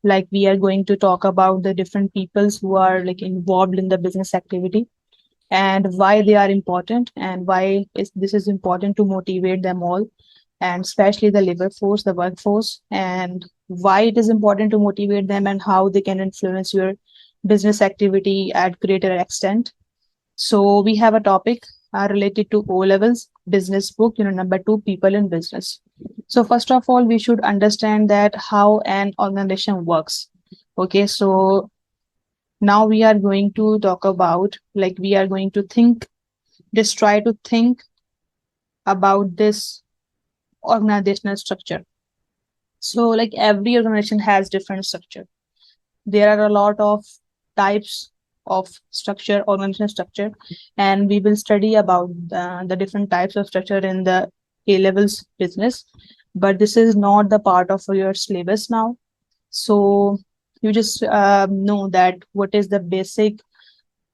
like we are going to talk about the different peoples who are like involved in the business activity and why they are important and why this is important to motivate them all, and especially the labor force, the workforce, and why it is important to motivate them and how they can influence your business activity at greater extent. So we have a topic related to O levels business book, number two, people in business. So first of all, we should understand that how an organization works. Okay, so now we are going to talk about, like, we are going to think, just try to think about this organizational structure. So like every organization has different structure. There are a lot of types of structure, organizational structure, and we will study about the different types of structure in the A levels business. But this is not the part of your syllabus now. So you just know that what is the basic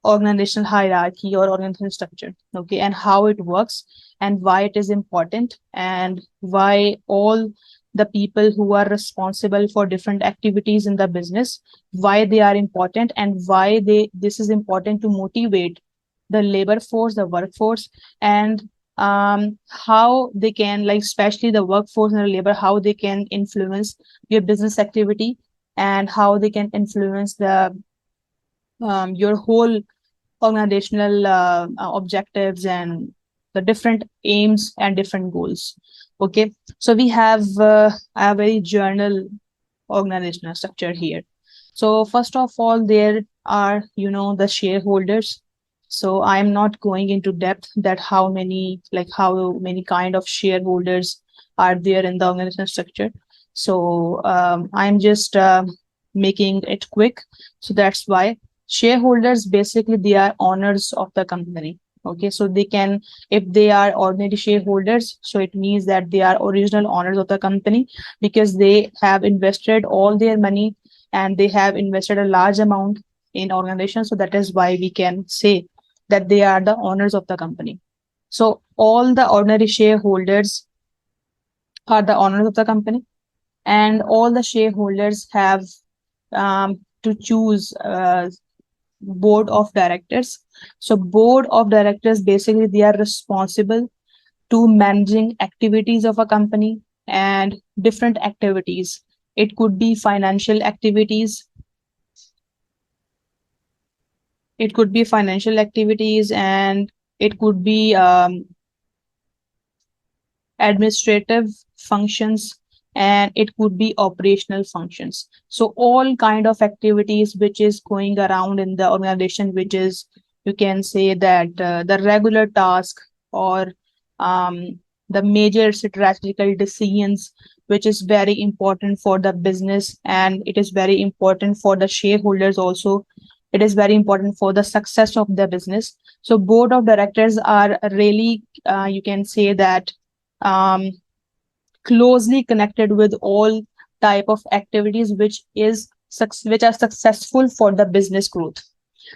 organizational hierarchy or organizational structure, okay, and how it works and why it is important and why all the people who are responsible for different activities in the business, why they are important and why this is important to motivate the labor force, the workforce, and how they can, like, especially the workforce and the labor, how they can influence your business activity and how they can influence the your whole organizational objectives and the different aims and different goals. Okay, so we have a very journal organizational structure here. So first of all, there are, the shareholders. So I'm not going into depth that how many kind of shareholders are there in the organizational structure. So I'm just making it quick. So that's why shareholders, basically they are owners of the company. Okay, so they can, if they are ordinary shareholders, so it means that they are original owners of the company because they have invested all their money and they have invested a large amount in organization. So that is why we can say that they are the owners of the company. So all the ordinary shareholders are the owners of the company, and all the shareholders have to choose board of directors. So board of directors, basically they are responsible to managing activities of a company and different activities. It could be financial activities, it could be financial activities, and it could be administrative functions, and it could be operational functions. So all kind of activities which is going around in the organization, which is, you can say that the regular task or the major strategical decisions, which is very important for the business and it is very important for the shareholders also. It is very important for the success of the business. So board of directors are really, you can say that, um, closely connected with all type of activities which are successful for the business growth.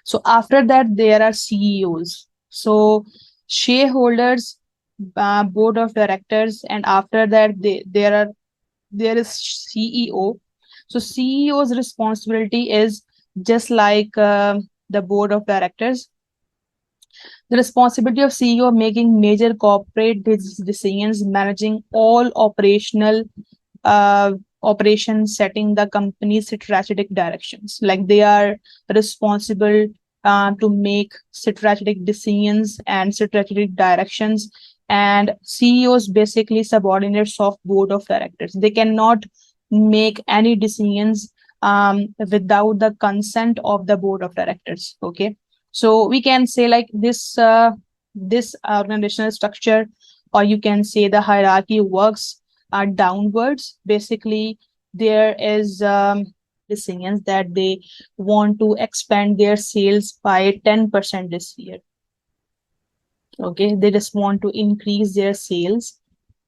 So after that there are CEOs. So shareholders, board of directors, and after that there is CEO. So CEO's responsibility is just like the board of directors. The responsibility of CEO making major corporate decisions, managing all uh, operations, setting the company's strategic directions. Like they are responsible to make strategic decisions and strategic directions. And CEOs basically subordinates of board of directors. They cannot make any decisions without the consent of the board of directors. Okay, so we can say like this organizational structure, or you can say the hierarchy works downwards. Basically, there is decisions that they want to expand their sales by 10% this year. Okay, they just want to increase their sales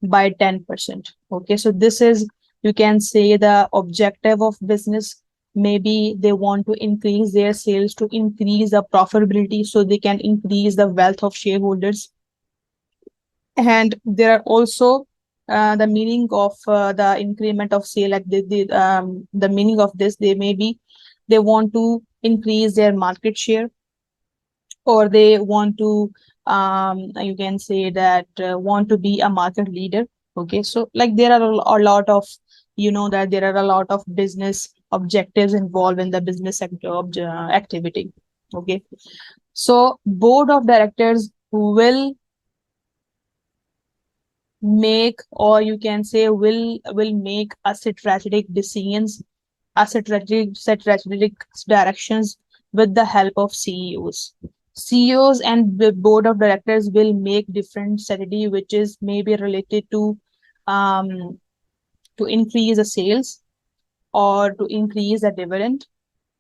by 10%. Okay, so this is, you can say, the objective of business. Maybe they want to increase their sales to increase the profitability so they can increase the wealth of shareholders. And there are also the meaning of the increment of sale, like the meaning of this, they may be they want to increase their market share, or they want to you can say that want to be a market leader. Okay, so like there are a lot of, that there are a lot of business objectives involved in the business sector activity. Okay, so board of directors will make, or you can say will make a strategic decisions, a strategic directions with the help of CEOs. CEOs and the board of directors will make different strategy, which is maybe related um, to increase the sales, or to increase the dividend,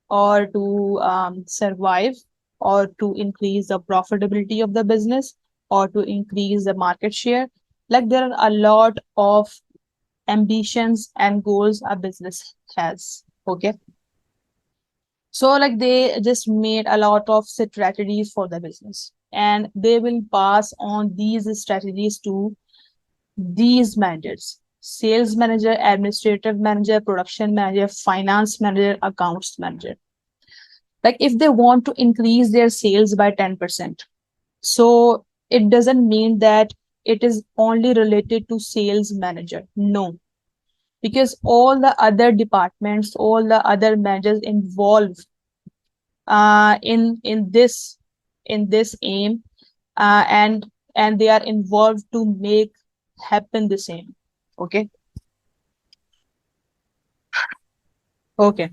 or to survive, or to increase the profitability of the business, or to increase the market share. Like there are a lot of ambitions and goals a business has. Okay, so like they just made a lot of strategies for the business, and they will pass on these strategies to these managers: sales manager, administrative manager, production manager, finance manager, accounts manager. Like if they want to increase their sales by 10%, so it doesn't mean that it is only related to sales manager. No, because all the other departments, all the other managers involved in this aim, and they are involved to make happen the same. Okay. Okay,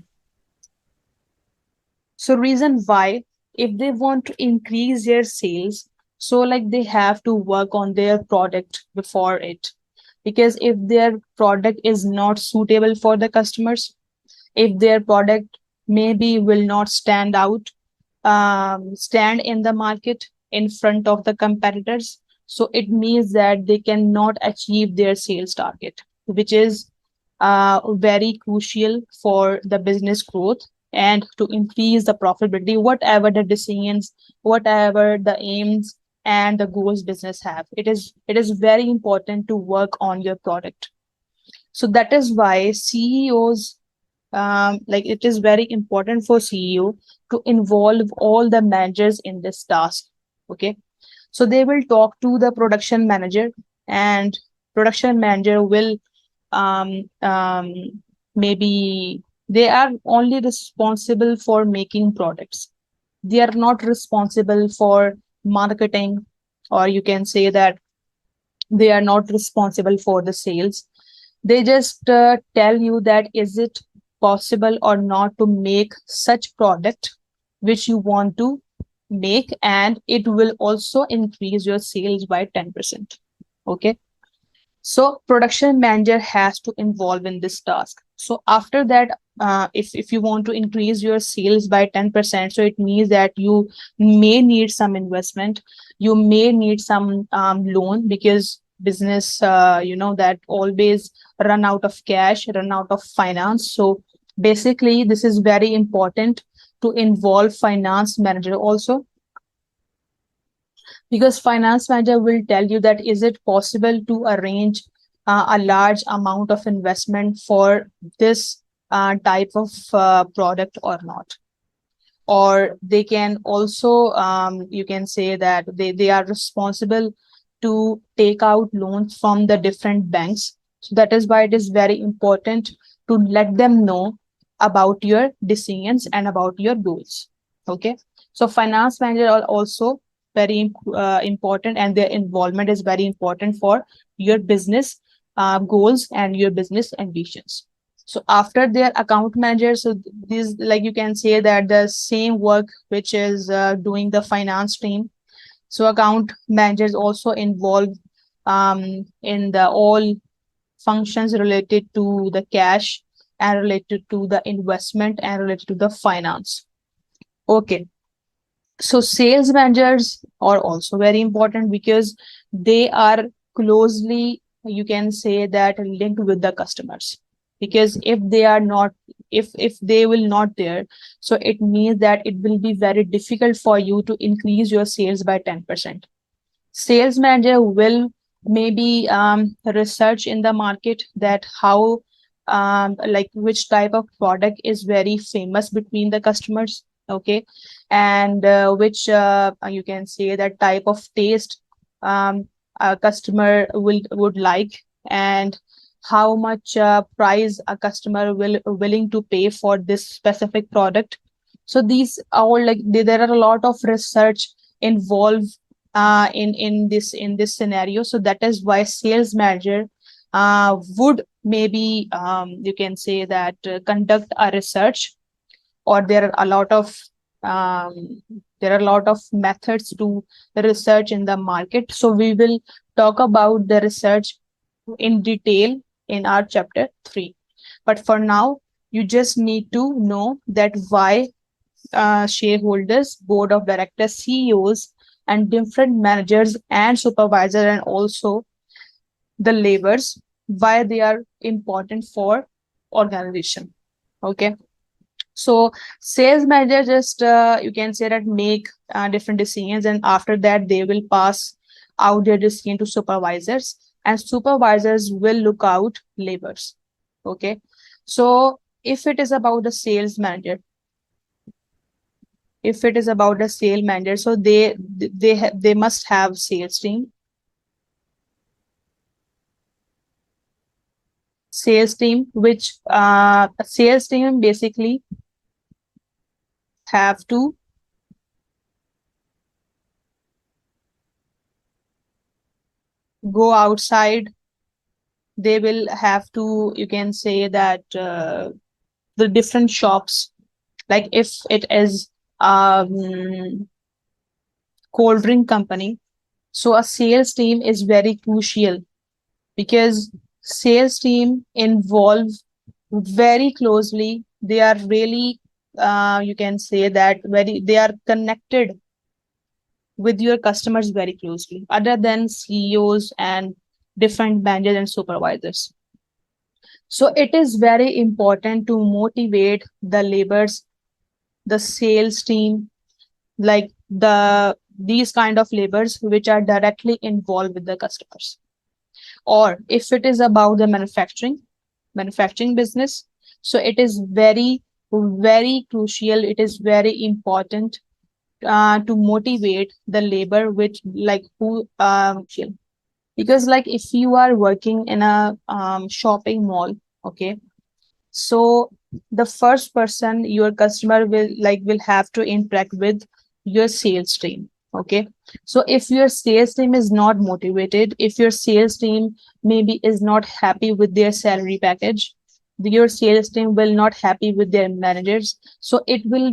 so reason why, if they want to increase their sales, so like they have to work on their product before it. Because if their product is not suitable for the customers, if their product maybe will not stand in the market in front of the competitors, so it means that they cannot achieve their sales target, which is very crucial for the business growth and to increase the profitability, whatever the decisions, whatever the aims and the goals business have. It is very important to work on your product. So that is why CEOs, like it is very important for CEO to involve all the managers in this task. Okay, so they will talk to the production manager, and production manager will um, um, maybe they are only responsible for making products. They are not responsible for marketing, or you can say that they are not responsible for the sales. They just tell you that is it possible or not to make such product which you want to make, and it will also increase your sales by 10%. Okay, so production manager has to involve in this task. So after that, if you want to increase your sales by 10%, so it means that you may need some investment, you may need some loan, because business, that always run out of cash, run out of finance. So basically, this is very important to involve finance manager also, because finance manager will tell you that is it possible to arrange a large amount of investment for this type of product or not. Or they can also, you can say that they are responsible to take out loans from the different banks. So that is why it is very important to let them know about your decisions and about your goals. Okay, so finance manager are also very important, and their involvement is very important for your business goals and your business ambitions. So after their account manager, so this, like you can say that the same work which is doing the finance team, so account managers also involved in the all functions related to the cash, and related to the investment, and related to the finance. Okay, so sales managers are also very important, because they are closely, you can say that, linked with the customers. Because if they are not, if they will not there, so it means that it will be very difficult for you to increase your sales by 10%. Sales manager will maybe research in the market, that how like which type of product is very famous between the customers. Okay. And which you can say that type of taste a customer will would like, and how much price a customer will willing to pay for this specific product. So these are all like there are a lot of research involved in this scenario. So that is why sales manager would maybe you can say that conduct a research, or there are a lot of um, there are a lot of methods to research in the market. So we will talk about the research in detail in our chapter 3. But for now, you just need to know that why shareholders, board of directors, CEOs, and different managers and supervisors, and also the laborers, why they are important for organization. Okay. So sales manager just you can say that make different decisions, and after that they will pass out their decision to supervisors, and supervisors will look out labors. Okay. So if it is about the sales manager, if it is about the sale manager, so they must have sales team. Sales team, which sales team basically have to go outside. They will have to, you can say that the different shops, like if it is cold drink company, so a sales team is very crucial, because sales team involve very closely. They are really you can say that very they are connected with your customers very closely, other than CEOs and different managers and supervisors. So it is very important to motivate the laborers, the sales team, like these kind of laborers which are directly involved with the customers. Or if it is about the manufacturing business, so it is very crucial, it is very important to motivate the labor which like who because like if you are working in a shopping mall. Okay. So the first person your customer will have to interact with your sales team. Okay. So if your sales team is not motivated, if your sales team maybe is not happy with their salary package, your sales team will not happy with their managers, so it will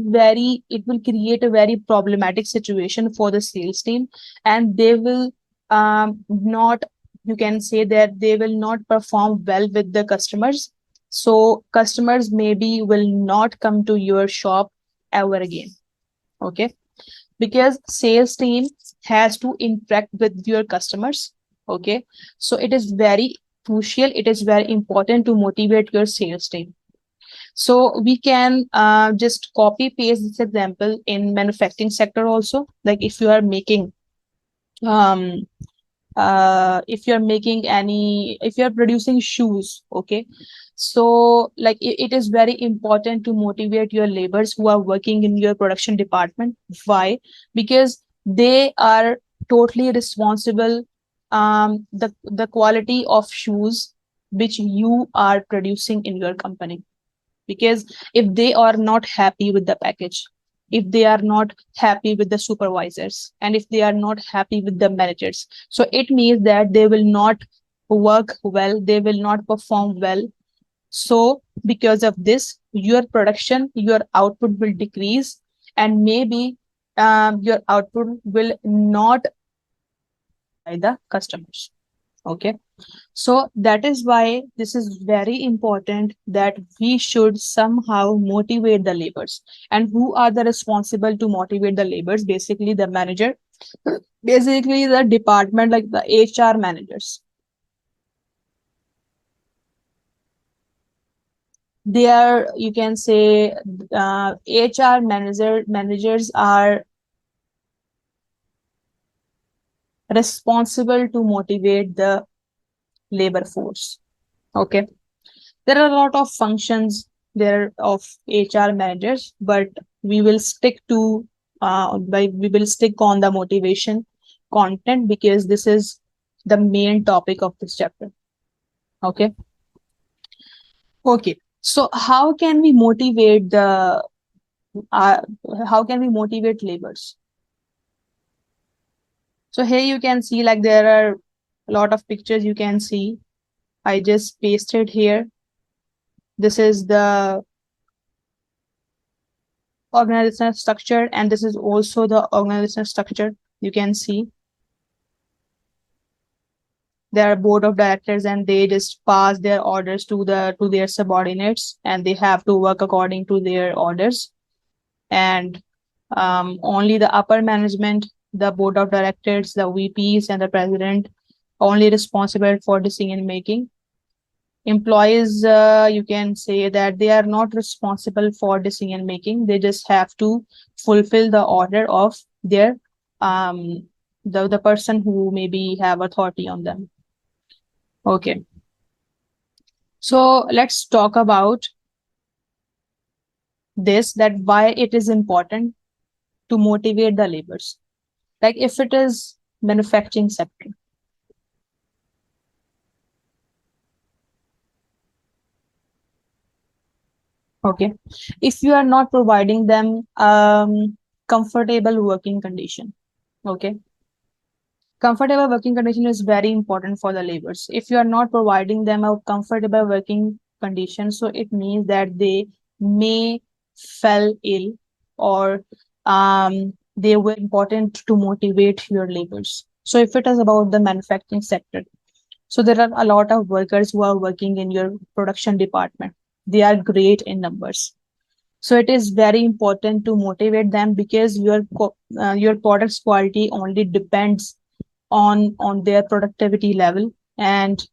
create a very problematic situation for the sales team, and they will not, you can say that they will not perform well with the customers. So customers maybe will not come to your shop ever again. Okay. Because sales team has to interact with your customers. Okay. So it is very crucial, it is very important to motivate your sales team. So we can just copy paste this example in manufacturing sector also. Like if you are making um if you're making any, if you're producing shoes. Okay. So like it is very important to motivate your laborers who are working in your production department. Why? Because they are totally responsible the quality of shoes which you are producing in your company. Because if they are not happy with the package, if they are not happy with the supervisors, and if they are not happy with the managers, so it means that they will not work well, they will not perform well. So because of this, your production, your output will decrease, and maybe your output will not by the customers. Okay. So that is why this is very important that we should somehow motivate the laborers. And who are the responsible to motivate the laborers? Basically, the manager, basically the department, like the HR managers. They are, you can say, HR managers are responsible to motivate the labor force. Okay. There are a lot of functions there of HR managers, but we will stick to we will stick on the motivation content because this is the main topic of this chapter. Okay. Okay. So uh, how can we motivate laborers? So here you can see like there are a lot of pictures you can see. I just pasted here. This is the organizational structure, and this is also the organizational structure. You can see there are board of directors, and they just pass their orders to their subordinates, and they have to work according to their orders. And only the upper management, the board of directors, the VPs, and the president only responsible for decision making. Employees, you can say that they are not responsible for decision making. They just have to fulfill the order of their um, the person who maybe have authority on them. Okay. So let's talk about this, that why it is important to motivate the laborers. Like if it is manufacturing sector. Okay. If you are not providing them comfortable working condition. Okay. Comfortable working condition is very important for the laborers. If you are not providing them a comfortable working condition, so it means that they may fell ill, or they were important to motivate your laborers. So if it is about the manufacturing sector, so there are a lot of workers who are working in your production department. They are great in numbers. So it is very important to motivate them because your product's quality only depends on their productivity level and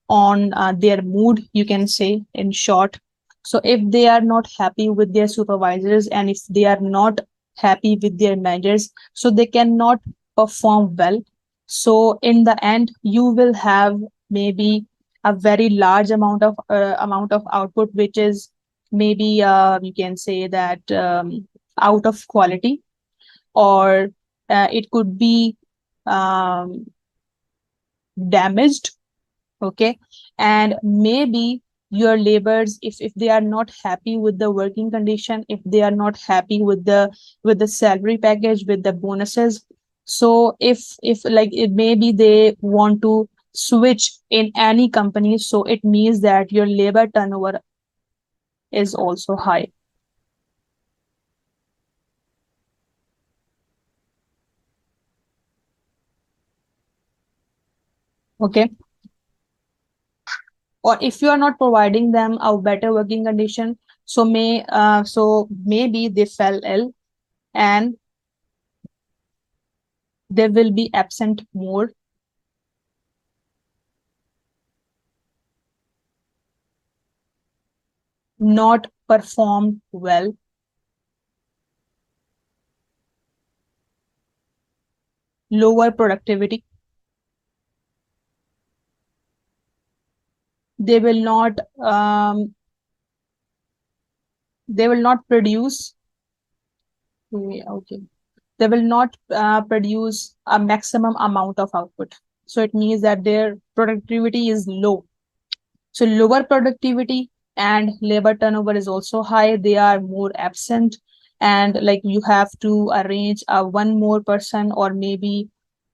on their mood, you can say in short. So if they are not happy with their supervisors, and if they are not happy with their managers, so they cannot perform well. So in the end you will have maybe a very large amount of output, which is maybe you can say that out of quality, or it could be um, damaged. Okay. And maybe your laborers, if they are not happy with the working condition, if they are not happy with the salary package, with the bonuses, so if like it maybe they want to switch in any company, so it means that your labor turnover is also high. Okay. Or if you are not providing them a better working condition, so maybe they fell ill, and they will be absent more, not perform well, lower productivity. They will not produce. Okay. They will not produce a maximum amount of output. So it means that their productivity is low. So lower productivity, and labor turnover is also high. They are more absent, and like you have to arrange a one more person, or maybe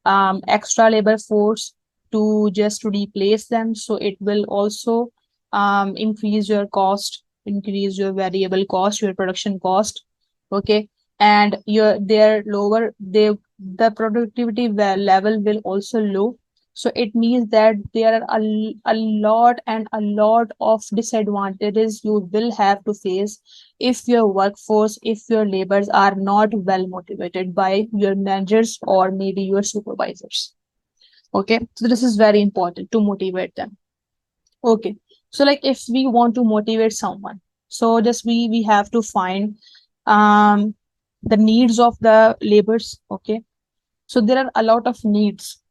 extra labor force to just to replace them. So it will also increase your cost, increase your variable cost, your production cost. Okay. And their lower they the productivity level will also low. So it means that there are a lot and a lot of disadvantages you will have to face if your workforce, if your laborers are not well motivated by your managers or maybe your supervisors. Okay, so this is very important to motivate them. Okay, so like if we want to motivate someone, so just we have to find the needs of the laborers. Okay, so there are a lot of needs.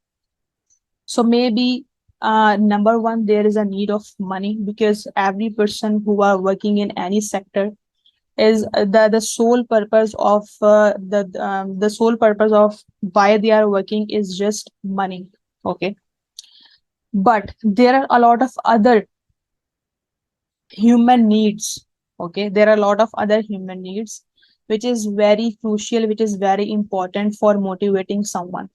So maybe number one, there is a need of money because every person who are working in any sector is the sole purpose of the sole purpose of why they are working is just money. Okay, but there are a lot of other human needs. Okay, there are a lot of other human needs which is very crucial, which is very important for motivating someone.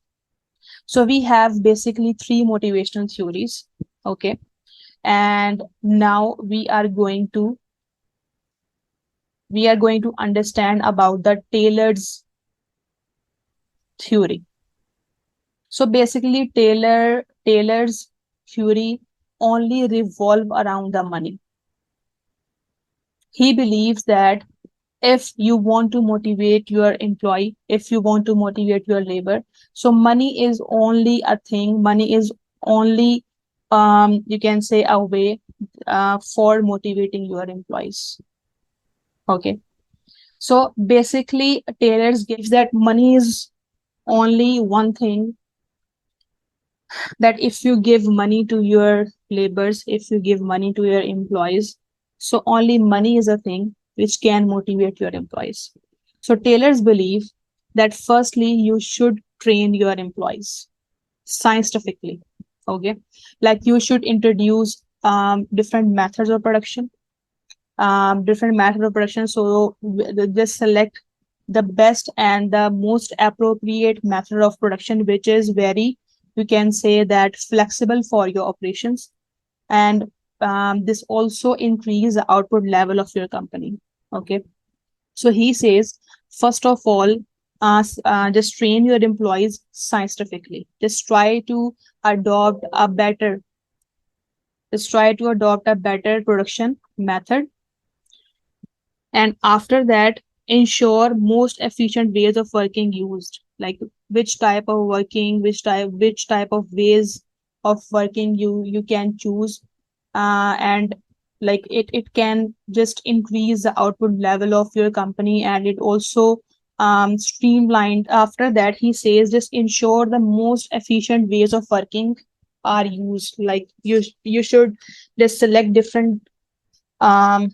So we have basically three motivational theories. Okay, and now we are going to understand about the Taylor's theory. So basically Taylor's theory only revolve around the money. He believes that if you want to motivate your employee, if you want to motivate your labor, so money is only a thing, money is only you can say a way for motivating your employees. Okay, so basically Taylor's gives that money is only one thing, that if you give money to your laborers, if you give money to your employees, so only money is a thing which can motivate your employees. So Taylor's believe that firstly you should train your employees scientifically. Okay, like you should introduce different methods of production, different method of production. So just select the best and the most appropriate method of production, which is very, you can say that flexible for your operations. And this also increase the output level of your company. Okay. So he says, first of all, just train your employees scientifically. Adopt a better, just try to adopt a better production method, and after that ensure most efficient ways of working used, like which type of working, which type of ways of working you can choose, and like it can just increase the output level of your company, and it also streamlined. After that he says just ensure the most efficient ways of working are used, like you should just select different um,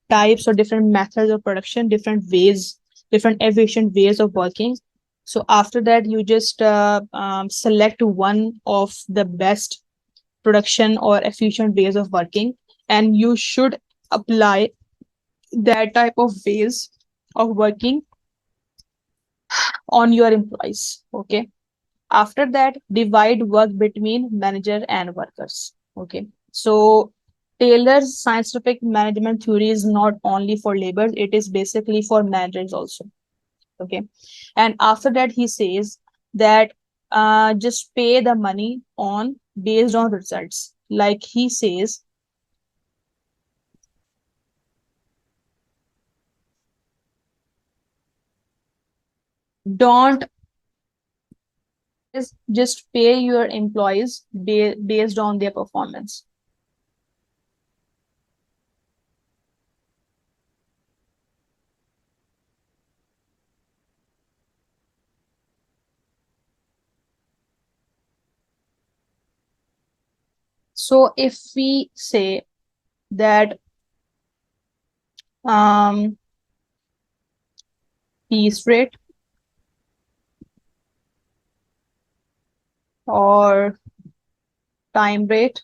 types or different methods of production, different ways, different efficient ways of working. So after that, you just select one of the best production or efficient ways of working, and you should apply that type of ways of working on your employees. Okay. After that, divide work between manager and workers. Okay. So Taylor's scientific management theory is not only for labor, it is basically for managers also. Okay. And after that, he says that just pay the money on based on results. Like he says, don't is just pay your employees based on their performance. So if we say that um, piece rate or time rate,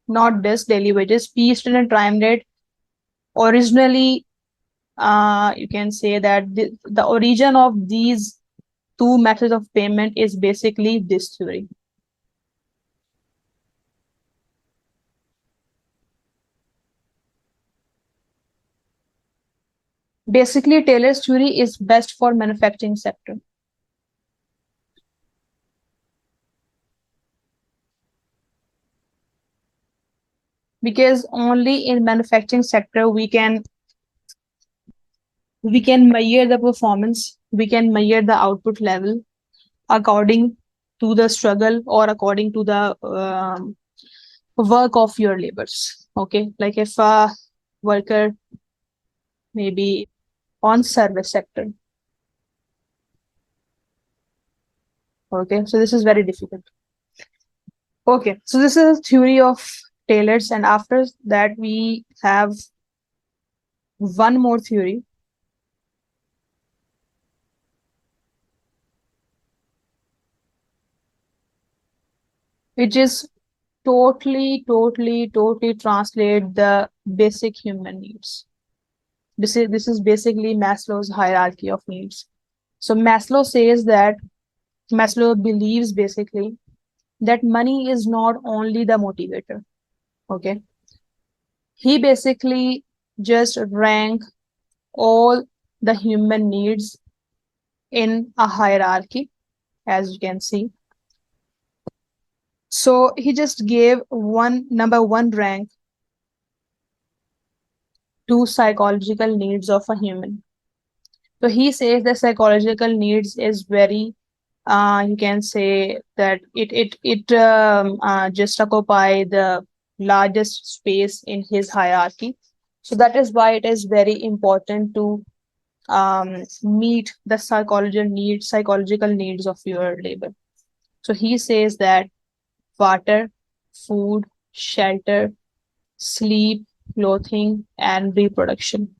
not this daily wages, piece rate and time rate. Originally, you can say that the origin of these two methods of payment is basically this theory. Basically, Taylor's theory is best for manufacturing sector because only in manufacturing sector we can measure the performance, we can measure the output level according to the struggle or according to the work of your labors. Okay, like if a worker maybe on service sector, Okay, so this is very difficult. Okay, so this is a theory of Taylor's, and after that we have one more theory, which is totally translate the basic human needs. This is basically Maslow's hierarchy of needs. So Maslow believes basically that money is not only the motivator. Okay, he basically just rank all the human needs in a hierarchy, as you can see. So he just gave number one rank to psychological needs of a human. So he says that psychological needs is very, you can say that it just occupy the largest space in his hierarchy. So that is why it is very important to meet the psychological needs of your labor. So he says that water, food, shelter, sleep, clothing, and reproduction.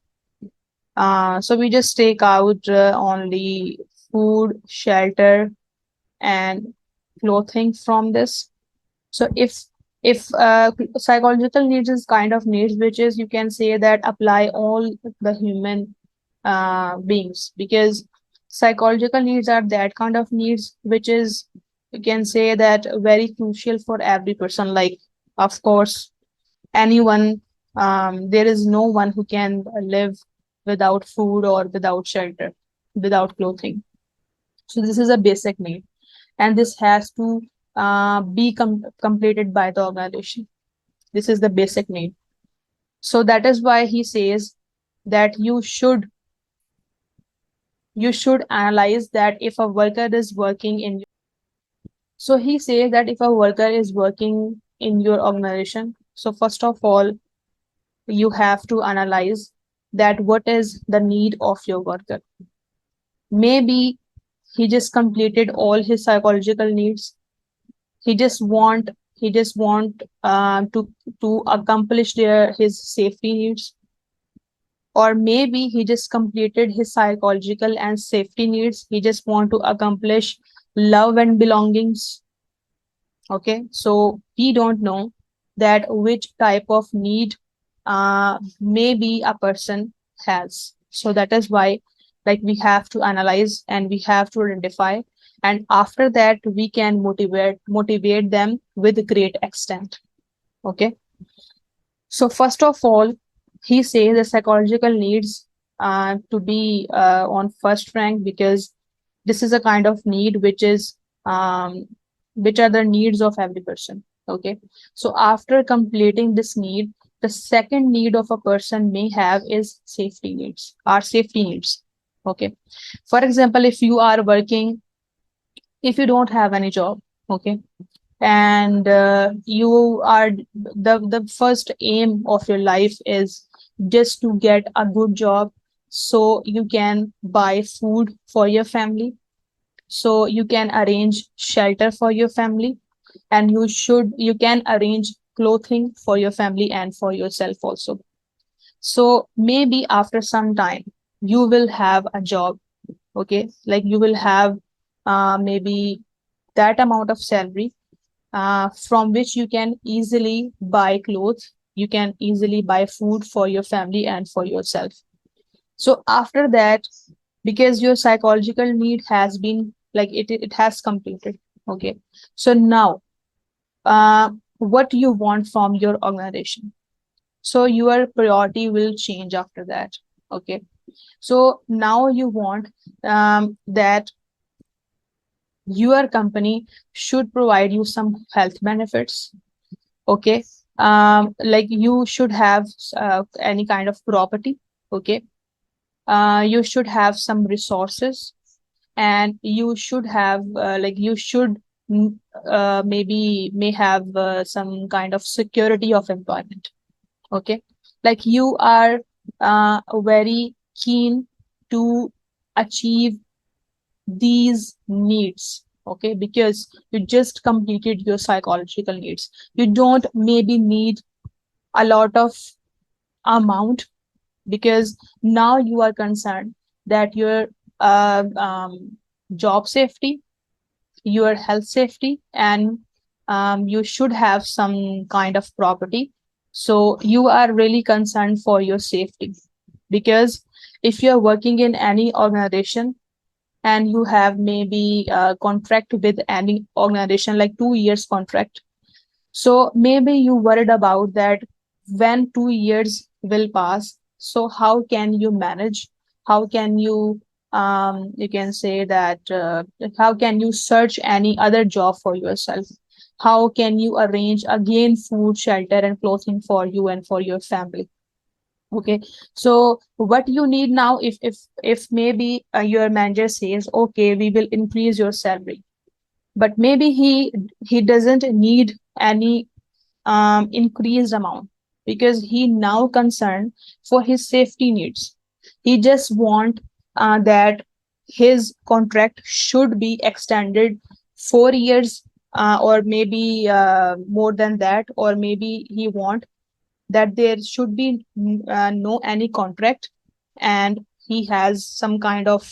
So we just take out only food, shelter, and clothing from this. So if psychological needs is kind of needs which is, you can say that apply all the human beings, because psychological needs are that kind of needs which is, you can say that, very crucial for every person. Like, of course, anyone, there is no one who can live without food or without shelter, without clothing. So this is a basic need, and this has to be completed by the organization. This is the basic need. So that is why he says that you should analyze that if a worker is working in. So he says that if a worker is working in your organization, so first of all, you have to analyze that what is the need of your worker. Maybe he just completed all his psychological needs. He just want to accomplish his safety needs, or maybe he just completed his psychological and safety needs. He just want to accomplish love and belongings. Okay, so we don't know that which type of need maybe a person has. So that is why, like, we have to analyze and we have to identify, and after that we can motivate them with great extent. Okay, so first of all, he says the psychological needs to be on first rank, because this is a kind of need um, which are the needs of every person. Okay, so after completing this need, the second need of a person may have is safety needs, or safety needs. Okay, for example, if you don't have any job, okay, and you are, the first aim of your life is just to get a good job, so you can buy food for your family, so you can arrange shelter for your family, and you can arrange clothing for your family and for yourself also. So maybe after some time you will have a job. Okay, like you will have maybe that amount of salary from which you can easily buy clothes, you can easily buy food for your family and for yourself. So after that, because your psychological need has been, like, it has completed. Okay, so now what you want from your organization, so your priority will change after that. Okay, so now you want that your company should provide you some health benefits. Okay, like you should have any kind of property. Okay, you should have some resources, and you should have you should maybe may have some kind of security of employment. Okay, like you are very keen to achieve these needs. Okay, because you just completed your psychological needs. You don't maybe need a lot of amount, because now you are concerned that your job safety, your health safety, and you should have some kind of property. So you are really concerned for your safety, because if you're working in any organization and you have maybe a contract with any organization like 2 years contract, so maybe you worried about that when 2 years will pass. So how can you manage? How can you can say that how can you search any other job for yourself? How can you arrange again food, shelter, and clothing for you and for your family? Okay, so what you need now, if maybe your manager says, okay, we will increase your salary, but maybe he doesn't need any increased amount, because he now concerned for his safety needs. He just want that his contract should be extended 4 years, or maybe more than that, or maybe he want that there should be no any contract, and he has some kind of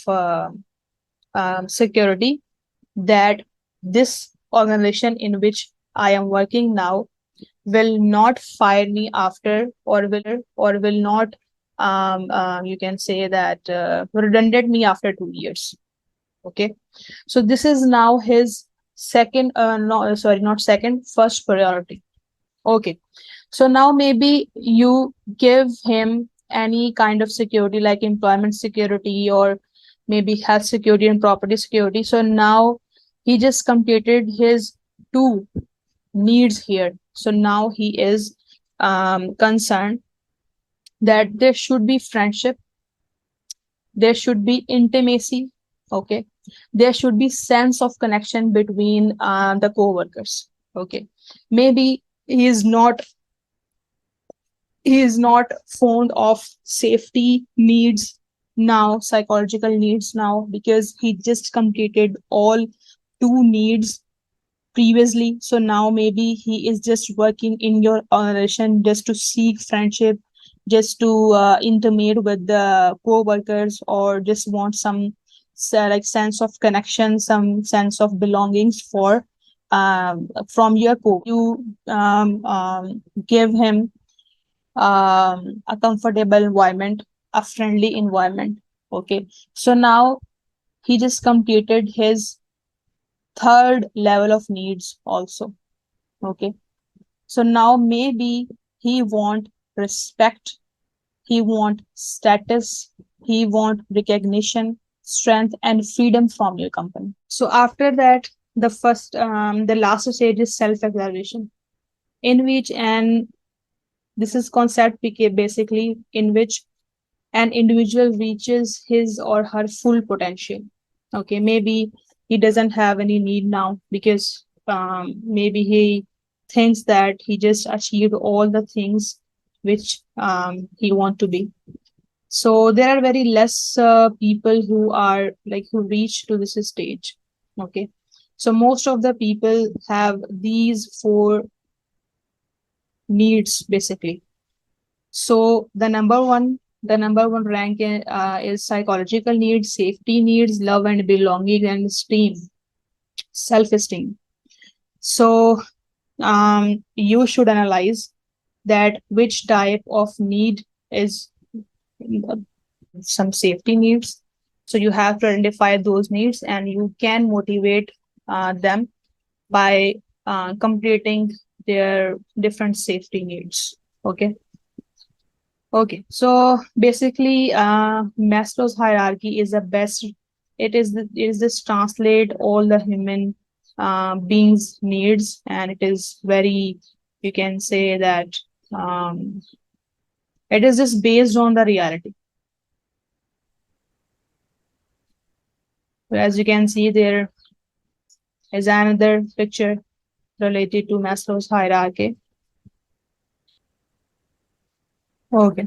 security that this organization in which I am working now will not fire me after, or will not you can say that redundant me after 2 years. Okay, so this is now his second no sorry, not second, first priority. Okay, so now maybe you give him any kind of security like employment security, or maybe health security and property security. So now he just completed his two needs here. So now he is concerned that there should be friendship, there should be intimacy, okay, there should be sense of connection between the co-workers. Okay, maybe he is not he is not fond of safety needs now, psychological needs now, because he just completed all two needs previously. So now maybe he is just working in your organization just to seek friendship, just to intimate with the co-workers, or just want some like sense of connection, some sense of belongings for from your co. You give him a comfortable environment, a friendly environment. Okay, so now he just completed his third level of needs also. Okay, so now maybe he want respect, he want status, he want recognition, strength, and freedom from your company. So after that, the last stage is self-exploration, in which, and this is concept basically in which an individual reaches his or her full potential. Okay, maybe he doesn't have any need now, because maybe he thinks that he just achieved all the things which he want to be. So there are very less people who are like who reach to this stage. Okay, so most of the people have these four needs basically. So the number one rank is psychological needs, safety needs, love and belonging, and esteem, self-esteem. So you should analyze that which type of need is some safety needs. So you have to identify those needs, and you can motivate them by completing their different safety needs. Okay. Okay, so basically, Maslow's hierarchy is the best. It is this translate all the human beings' needs, and it is very, you can say that it is just based on the reality. As you can see, there is another picture related to Maslow's hierarchy. Okay,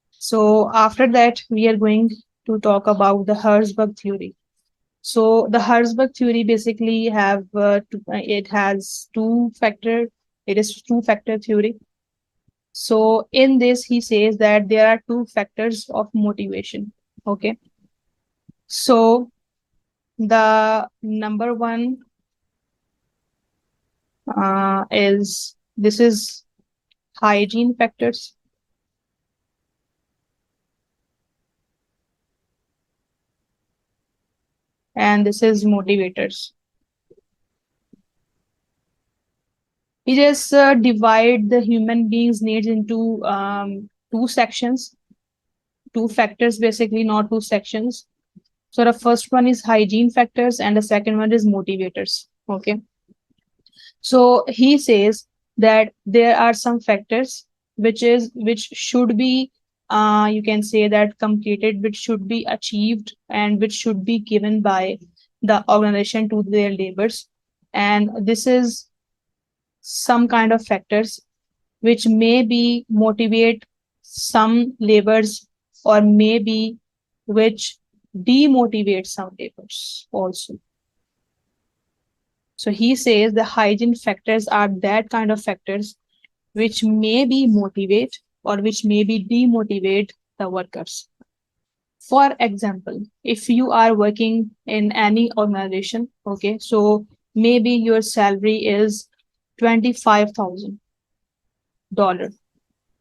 so after that, we are going to talk about the Herzberg theory. So the Herzberg theory basically it has two factor. It is two factor theory. So in this, he says that there are two factors of motivation. Okay. So the number one is this is hygiene factors, and this is motivators. He just divide the human beings' needs into two sections, two factors basically, not two sections. So the first one is hygiene factors, and the second one is motivators. Okay. So he says that there are some factors which should be you can say that completed, which should be achieved, and which should be given by the organization to their laborers. And this is some kind of factors which maybe motivate some laborers, or maybe which demotivate some laborers also. So he says the hygiene factors are that kind of factors which maybe motivate or which maybe demotivate the workers. For example, if you are working in any organization, okay, so maybe your salary is $25,000.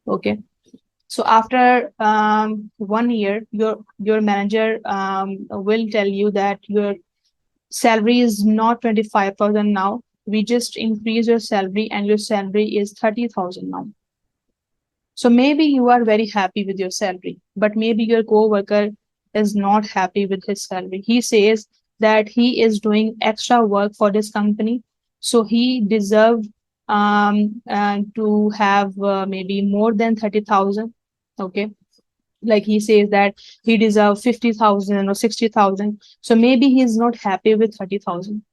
Okay. So after 1 year, your manager will tell you that your salary is not 25,000 now. We just increase your salary and your salary is 30,000 now. So maybe you are very happy with your salary, but maybe your co-worker is not happy with his salary. He says that he is doing extra work for this company, so he deserved to have maybe more than 30,000. Okay. Like he says that he deserves 50,000 or 60,000. So maybe he's not happy with 30,000.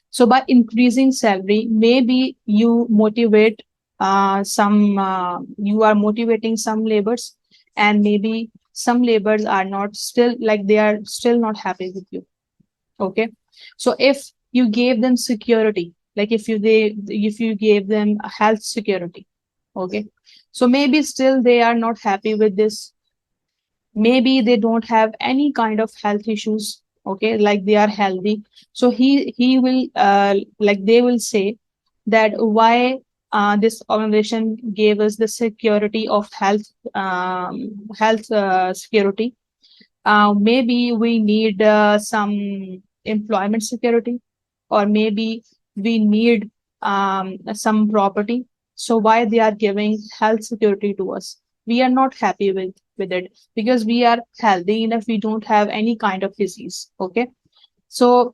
So by increasing salary, maybe you motivate you are motivating some laborers, and maybe some laborers are not still like they are still not happy with you. Okay. So if you gave them security, like if you gave them a health security, okay. So maybe still they are not happy with this. Maybe they don't have any kind of health issues, okay, like they are healthy. So he will like they will say that why this organization gave us the security of health security. Maybe we need some employment security, or maybe we need some property. So why they are giving health security to us? We are not happy with it because we are healthy enough. We don't have any kind of disease. Okay. So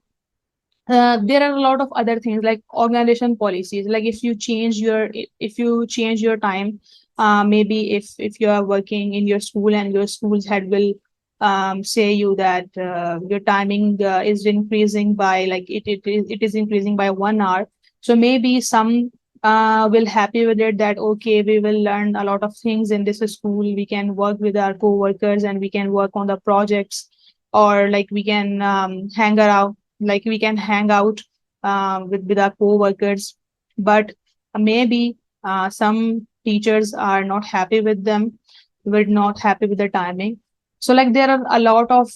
there are a lot of other things like organization policies. Like if you change your time, maybe if you are working in your school and your school's head will say you that your timing is increasing by like it is increasing by 1 hour. So maybe some will happy with it that okay, we will learn a lot of things in this school. We can work with our co-workers and we can work on the projects, or like we can hang around, like we can hang out with our co-workers. But maybe some teachers are not happy with them, we're not happy with the timing. So like there are a lot of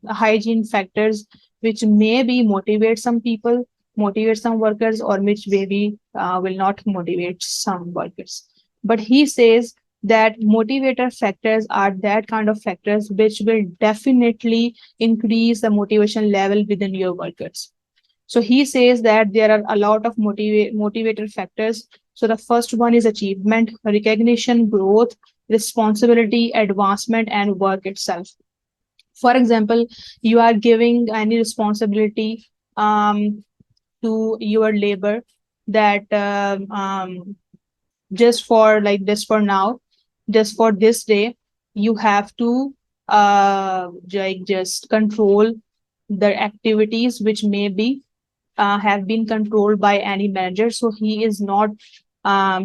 hygiene factors which maybe motivate some people, motivate some workers, or which maybe will not motivate some workers. But he says that motivator factors are that kind of factors which will definitely increase the motivation level within your workers. So he says that there are a lot of motivator factors. So the first one is achievement, recognition, growth, responsibility, advancement, and work itself. For example, you are giving any responsibility to your labor that just for now, just for this day, you have to like just control the activities which may be have been controlled by any manager. So he is not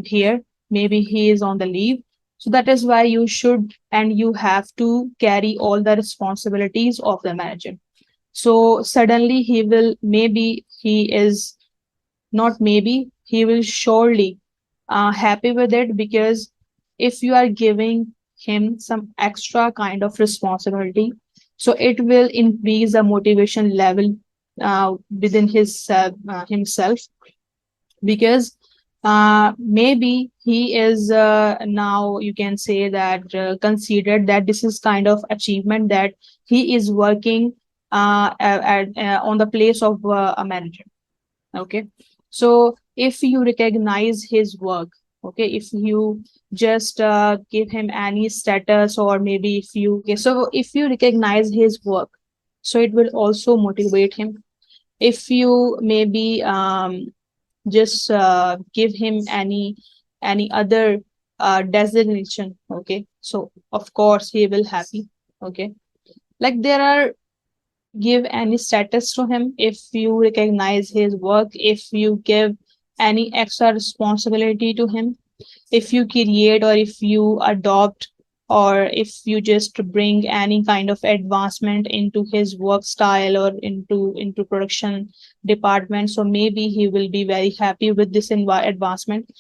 here. Maybe he is on the leave. So that is why you should and you have to carry all the responsibilities of the manager. So suddenly he will, maybe he is not, maybe he will surely happy with it, because if you are giving him some extra kind of responsibility, so it will increase the motivation level within his himself, because maybe he is now, you can say that, considered that this is kind of achievement, that he is working on the place of a manager. Okay, so if you recognize his work, okay, if you just give him any status, or maybe if you, okay, so if you recognize his work, so it will also motivate him. If you maybe just give him any other designation, okay, so of course he will happy. Okay, like there are, give any status to him, if you recognize his work, if you give any extra responsibility to him, if you create, or if you adopt, or if you just bring any kind of advancement into his work style, or into production department, so maybe he will be very happy with this advancement.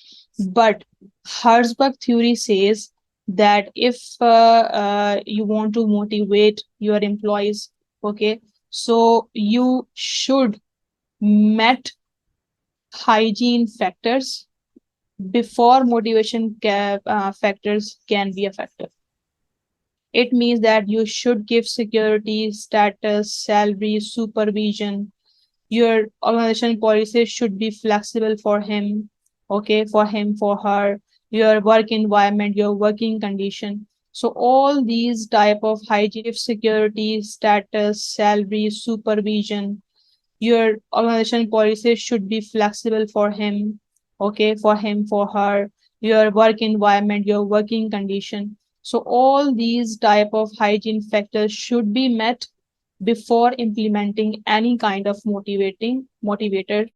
But Herzberg theory says that if you want to motivate your employees, okay, so you should met hygiene factors before motivation factors can be effective. It means that you should give security, status, salary, supervision. Your organization policies should be flexible for him, okay, for him, for her, your work environment, your working condition. So all these type of hygiene, security, status, salary, supervision, your organization policies should be flexible for him, okay, for him, for her, your work environment, your working condition. So all these type of hygiene factors should be met before implementing any kind of motivator